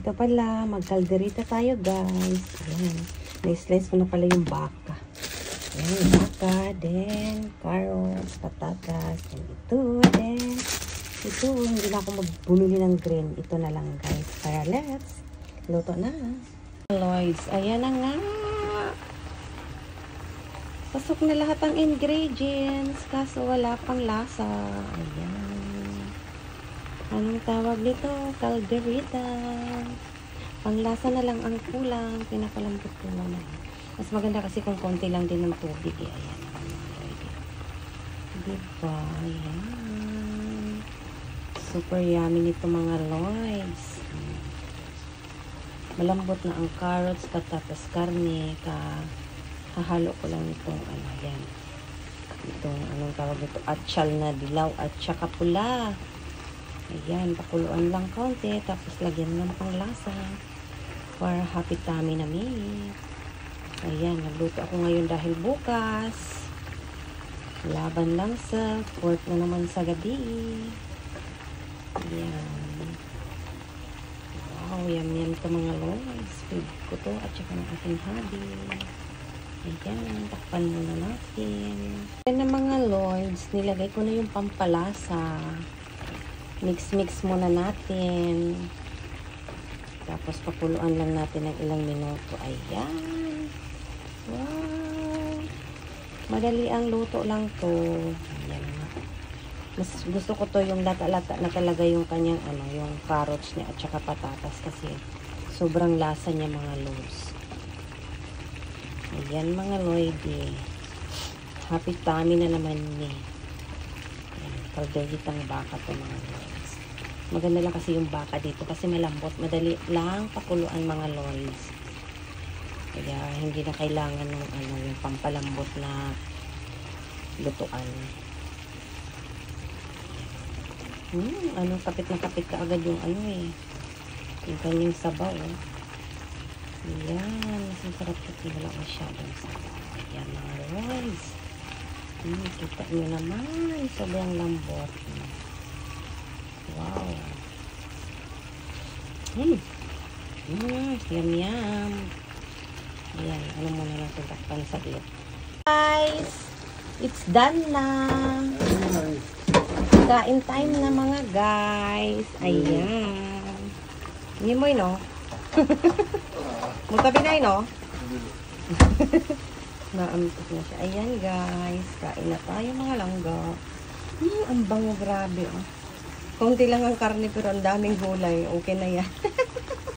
Ito pala, magkalderita tayo guys. Ayan. Na-slice ko na pala yung baka. Ayan, yung baka, then carrots, patatas, and ito, then ito, hindi na ako magbunuli ng green. Ito na lang guys. Para let's luto na. Lloyds, ayan na nga. Pasok na lahat ang ingredients, kaso wala pang lasa. Ayan. Anong tawag nito? Calderita. Panglasa na lang ang kulang. Pinapalambot ko na. Mas maganda kasi kung konti lang din ng tubig. Ayan. Diba? Ayan. Super yummy nito mga Lloyds. Malambot na ang carrots, patatas, karne, hahalo ko lang itong ano yan. Itong anong tawag ito, atchal na dilaw at saka pula. Ayan, pakuluan lang konti, tapos lagyan lang pang lasa para happy tummy na meat. Ayan, nagluto ako ngayon dahil bukas laban lang sa pork na naman sa gabi. Ayan. Wow, yum to mga Lloyds. Food ko to at saka ng aking hubby. Ayan, takpan muna natin. Ayan na mga Lloyds, nilagay ko na yung pampalasa. Mix-mix muna natin. Tapos pakuluan lang natin ng ilang minuto. Ayan. Wow. Madali ang luto lang to. Ayan. Mas gusto ko to yung lata-lata na talaga yung kanyang ano, yung carrots niya at saka patatas kasi sobrang lasa niya mga Lloyds. Ayan mga Lloydy. Happy tummy na naman ni. Kalderitang baka to mga Lloyds. Maganda lang kasi yung baka dito kasi malambot. Madali lang pakuluan mga Lloyds. Kaya hindi na kailangan ng ano, yung pampalambot na lutuan. Ano, kapit na kapit ka agad yung ano eh. Yung kanyang sabaw. Ayan, mas masarap ito. Wala masyadong sabaw. Ayan mga Lloyds. Kita nyo naman. Sobrang lambot. Wow. Yum yum. Ayan, ano muna lang takpan sa bit. Guys, it's done na. Kain time na mga guys. Ayan. Hindi mo no? Mutabi na no? Naamtok na siya. Ayan guys. Kain na tayo mga langga. Ang bango grabe oh. Konti lang ang karne pero ang daming gulay. Okay na yan.